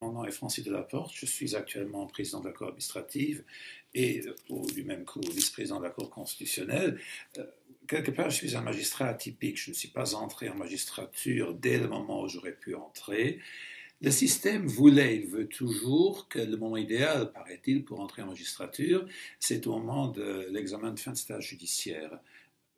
Mon nom est Francis Delaporte, je suis actuellement président de la Cour administrative et du même coup vice-président de la Cour constitutionnelle. Quelque part, je suis un magistrat atypique, je ne suis pas entré en magistrature dès le moment où j'aurais pu entrer. Le système il veut toujours que le moment idéal, paraît-il, pour entrer en magistrature, c'est au moment de l'examen de fin de stage judiciaire,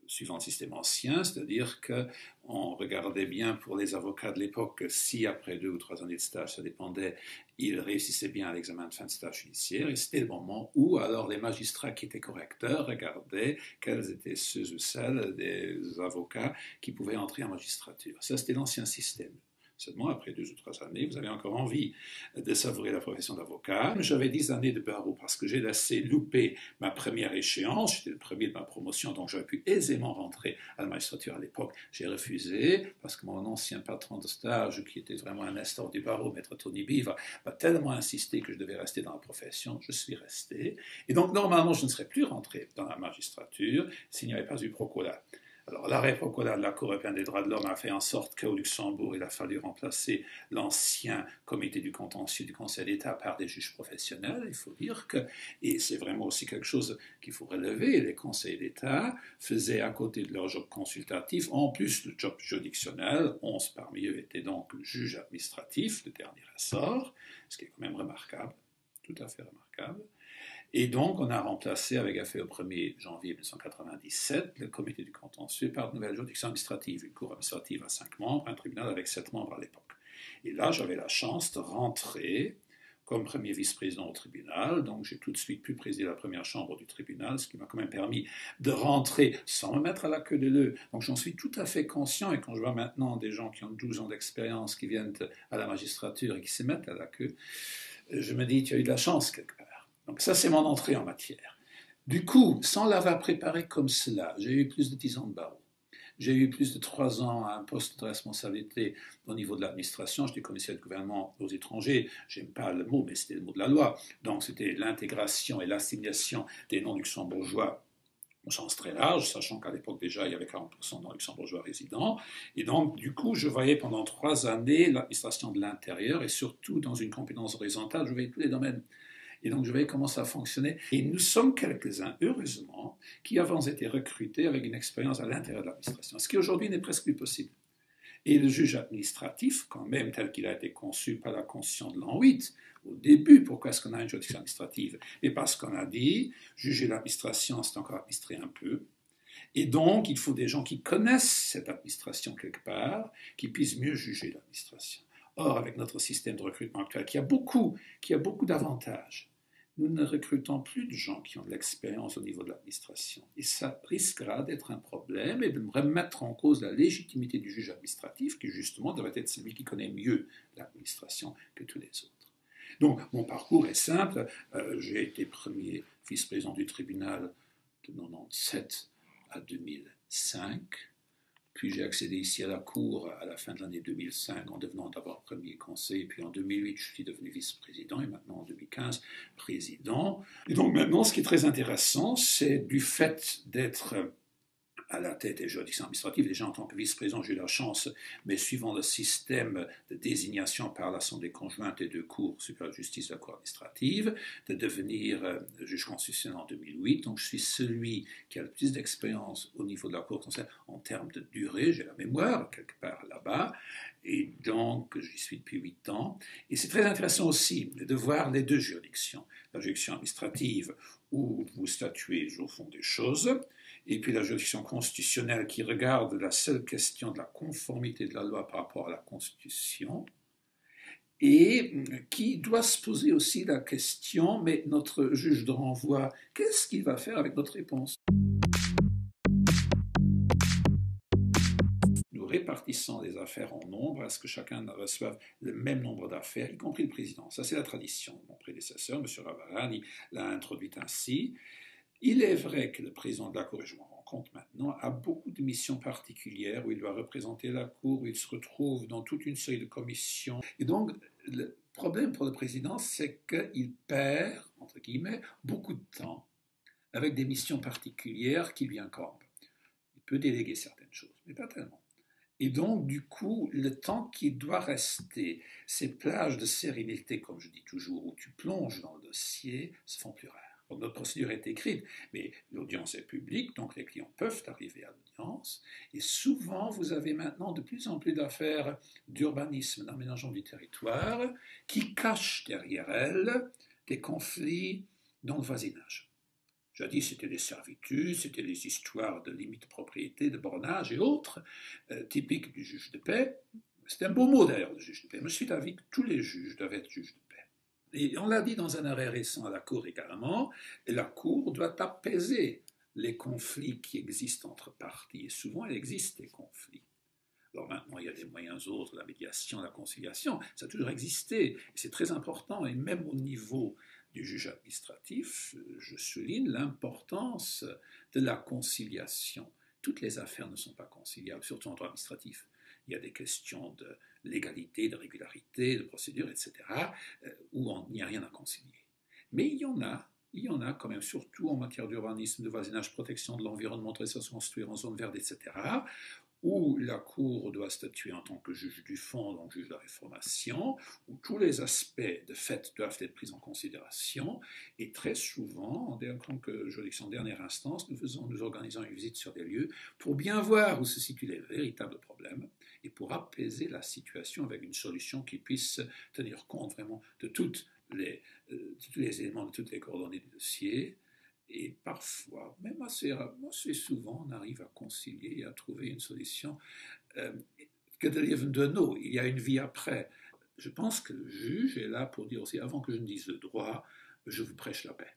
suivant le système ancien, c'est-à-dire qu'on regardait bien pour les avocats de l'époque que si après 2 ou 3 années de stage, ça dépendait, ils réussissaient bien à l'examen de fin de stage judiciaire, et c'était le moment où alors les magistrats qui étaient correcteurs regardaient quels étaient ceux ou celles des avocats qui pouvaient entrer en magistrature. Ça, c'était l'ancien système. Seulement, après 2 ou 3 années, vous avez encore envie de savourer la profession d'avocat. J'avais 10 années de barreau parce que j'ai laissé louper ma première échéance. J'étais le premier de ma promotion, donc j'aurais pu aisément rentrer à la magistrature à l'époque. J'ai refusé parce que mon ancien patron de stage, qui était vraiment un nestor du barreau, maître Tony Bive, m'a tellement insisté que je devais rester dans la profession. Je suis resté. Et donc, normalement, je ne serais plus rentré dans la magistrature s'il n'y avait pas eu Procola. Alors, l'arrêt Procola de la Cour européenne des droits de l'homme a fait en sorte qu'au Luxembourg, il a fallu remplacer l'ancien comité du contentieux du Conseil d'État par des juges professionnels. Il faut dire que, et c'est vraiment aussi quelque chose qu'il faut relever, les conseils d'État faisaient à côté de leur job consultatif, en plus le job juridictionnel. 11 parmi eux étaient donc juges administratifs, le dernier ressort, ce qui est quand même remarquable, tout à fait remarquable. Et donc, on a remplacé, avec effet au 1er janvier 1997, le comité du contentieux par de nouvelles juridictions administratives, une cour administrative à 5 membres, un tribunal avec 7 membres à l'époque. Et là, j'avais la chance de rentrer comme premier vice-président au tribunal, donc j'ai tout de suite pu présider la première chambre du tribunal, ce qui m'a quand même permis de rentrer sans me mettre à la queue de l'œuf. Donc j'en suis tout à fait conscient, et quand je vois maintenant des gens qui ont 12 ans d'expérience qui viennent à la magistrature et qui se mettent à la queue, je me dis, tu as eu de la chance quelque part. Donc ça, c'est mon entrée en matière. Du coup, sans l'avoir préparé comme cela, j'ai eu plus de 10 ans de barreau. J'ai eu plus de 3 ans à un poste de responsabilité au niveau de l'administration. J'étais commissaire de gouvernement aux étrangers. J'aime pas le mot, mais c'était le mot de la loi. Donc c'était l'intégration et l'assignation des non-luxembourgeois au sens très large, sachant qu'à l'époque déjà, il y avait 40% de luxembourgeois résidents. Et donc, du coup, je voyais pendant 3 années l'administration de l'intérieur, et surtout dans une compétence horizontale, je voyais tous les domaines. Et donc, je voyais comment ça fonctionnait. Et nous sommes quelques-uns, heureusement, qui avons été recrutés avec une expérience à l'intérieur de l'administration, ce qui aujourd'hui n'est presque plus possible. Et le juge administratif, quand même tel qu'il a été conçu par la Constitution de l'an 8, au début, pourquoi est-ce qu'on a une juridiction administrative? Et parce qu'on a dit, juger l'administration, c'est encore administrer un peu. Et donc, il faut des gens qui connaissent cette administration quelque part, qui puissent mieux juger l'administration. Or, avec notre système de recrutement actuel, qui a beaucoup d'avantages, nous ne recrutons plus de gens qui ont de l'expérience au niveau de l'administration. Et ça risquera d'être un problème et de remettre en cause la légitimité du juge administratif, qui justement devrait être celui qui connaît mieux l'administration que tous les autres. Donc, mon parcours est simple. J'ai été premier vice-président du tribunal de 1997 à 2005. Puis j'ai accédé ici à la Cour à la fin de l'année 2005 en devenant d'abord premier conseil, puis en 2008 je suis devenu vice-président et maintenant en 2015 président. Et donc maintenant ce qui est très intéressant, c'est du fait d'être à la tête des juridictions administratives. Déjà en tant que vice-président, j'ai eu la chance, mais suivant le système de désignation par l'Assemblée conjointe des 2 cours supérieures de justice de la Cour administrative, de devenir juge constitutionnel en 2008. Donc je suis celui qui a le plus d'expérience au niveau de la Cour constitutionnelle en termes de durée. J'ai la mémoire quelque part là-bas. Et donc j'y suis depuis 8 ans. Et c'est très intéressant aussi de voir les 2 juridictions. La juridiction administrative où vous statuez au fond des choses, et puis la juridiction constitutionnelle qui regarde la seule question de la conformité de la loi par rapport à la Constitution, et qui doit se poser aussi la question, mais notre juge de renvoi, qu'est-ce qu'il va faire avec notre réponse? Nous répartissons les affaires en nombre, à ce que chacun reçoive le même nombre d'affaires, y compris le président. Ça, c'est la tradition. Mon prédécesseur, M. Ravaran, l'a introduite ainsi. Il est vrai que le président de la Cour, et je m'en rends compte maintenant, a beaucoup de missions particulières où il doit représenter la Cour, où il se retrouve dans toute une série de commissions. Et donc, le problème pour le président, c'est qu'il perd, entre guillemets, beaucoup de temps avec des missions particulières qui lui incombent. Il peut déléguer certaines choses, mais pas tellement. Et donc, du coup, le temps qui doit rester, ces plages de sérénité, comme je dis toujours, où tu plonges dans le dossier, se font plus rares. Donc, notre procédure est écrite, mais l'audience est publique, donc les clients peuvent arriver à l'audience. Et souvent, vous avez maintenant de plus en plus d'affaires d'urbanisme, d'aménagement du territoire, qui cachent derrière elles des conflits dans le voisinage. Jadis, c'était des servitudes, c'était des histoires de limites de propriété, de bornage et autres, typiques du juge de paix. C'est un beau mot d'ailleurs, le juge de paix. Je suis d'avis que tous les juges doivent être juges de paix. Et on l'a dit dans un arrêt récent à la Cour également, et la Cour doit apaiser les conflits qui existent entre parties. Et souvent, il existe des conflits. Alors maintenant, il y a des moyens autres, la médiation, la conciliation, ça a toujours existé. Et c'est très important, et même au niveau du juge administratif, je souligne l'importance de la conciliation. Toutes les affaires ne sont pas conciliables, surtout en droit administratif. Il y a des questions de légalité, de régularité, de procédure, etc., où il n'y a rien à concilier. Mais il y en a quand même, surtout en matière d'urbanisme, de voisinage, protection de l'environnement, autorisation de construire en zone verte, etc., où la Cour doit statuer en tant que juge du fond, donc juge de la réformation, où tous les aspects de fait doivent être pris en considération, et très souvent, en tant que juridiction de dernière instance, nous organisons une visite sur des lieux pour bien voir où se situent les véritables problèmes, et pour apaiser la situation avec une solution qui puisse tenir compte vraiment de tous les éléments, de toutes les coordonnées du dossier. Et parfois, même assez souvent, on arrive à concilier et à trouver une solution. Que de leben danach, il y a une vie après. Je pense que le juge est là pour dire aussi, avant que je ne dise le droit, je vous prêche la paix.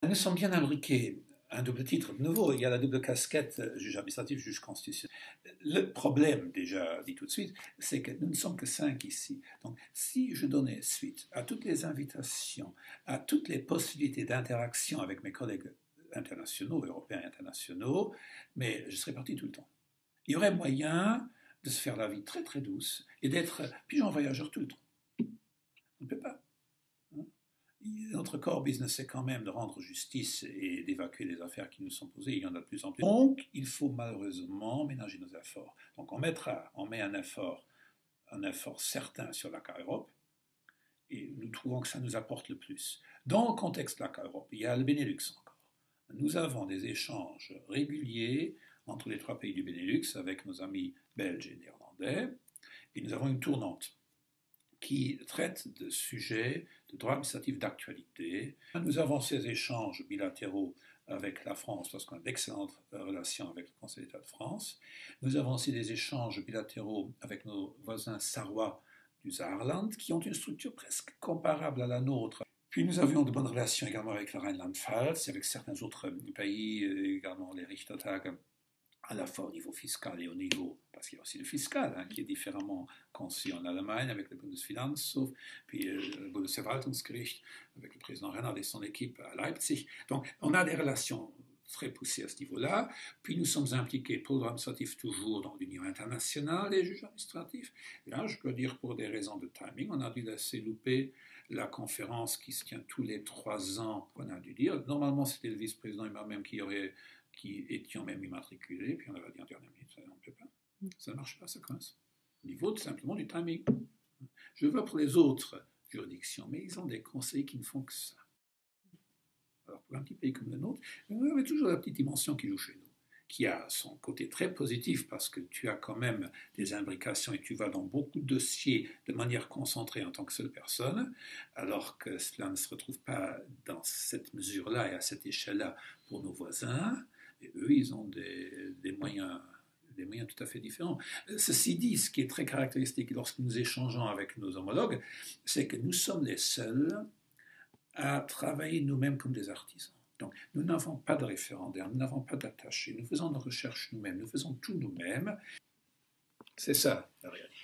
Nous sommes bien imbriqués. Un double titre de nouveau, il y a la double casquette juge administratif, juge constitutionnel. Le problème, déjà dit tout de suite, c'est que nous ne sommes que 5 ici. Donc si je donnais suite à toutes les invitations, à toutes les possibilités d'interaction avec mes collègues internationaux, européens et internationaux, mais je serais parti tout le temps. Il y aurait moyen de se faire la vie très très douce et d'être pigeon voyageur tout le temps. On ne peut pas. Notre core business, c'est quand même de rendre justice et d'évacuer les affaires qui nous sont posées. Il y en a de plus en plus. Donc, il faut malheureusement ménager nos efforts. Donc, on met un effort certain sur la CA Europe, et nous trouvons que ça nous apporte le plus. Dans le contexte de la CA Europe, il y a le Benelux encore. Nous avons des échanges réguliers entre les 3 pays du Benelux avec nos amis belges et néerlandais, et nous avons une tournante qui traite de sujets de droit administratif d'actualité. Nous avons ces échanges bilatéraux avec la France parce qu'on a d'excellentes relations avec le Conseil d'État de France. Nous avons aussi des échanges bilatéraux avec nos voisins sarrois du Saarland qui ont une structure presque comparable à la nôtre. Puis nous avions de bonnes relations également avec le Rheinland-Pfalz et avec certains autres pays, également les Richtertage, à la fois au niveau fiscal et au niveau, parce qu'il y a aussi le fiscal qui est différemment conçu en Allemagne avec le Bundesfinanzhof, puis le Bundesverwaltungsgericht avec le président Renard et son équipe à Leipzig. Donc on a des relations très poussées à ce niveau-là. Puis nous sommes impliqués pour le droit administratif toujours dans l'Union internationale des juges administratifs. Et là, je peux dire pour des raisons de timing, on a dû laisser louper la conférence qui se tient tous les 3 ans, qu'on a dû dire. Normalement, c'était le vice-président et moi-même qui étions même immatriculés, puis on avait dit en dernière minute, ça ne peut pas. Ça ne marche pas, ça coince. Au niveau simplement du timing. Je vois pour les autres juridictions, mais ils ont des conseils qui ne font que ça. Alors pour un petit pays comme le nôtre, vous avez toujours la petite dimension qui joue chez nous, qui a son côté très positif parce que tu as quand même des imbrications et tu vas dans beaucoup de dossiers de manière concentrée en tant que seule personne, alors que cela ne se retrouve pas dans cette mesure-là et à cette échelle-là pour nos voisins. Et eux, ils ont des moyens tout à fait différents. Ceci dit, ce qui est très caractéristique lorsque nous échangeons avec nos homologues, c'est que nous sommes les seuls à travailler nous-mêmes comme des artisans. Donc, nous n'avons pas de référendaire, nous n'avons pas d'attaché, nous faisons nos recherches nous-mêmes, nous faisons tout nous-mêmes. C'est ça, la réalité.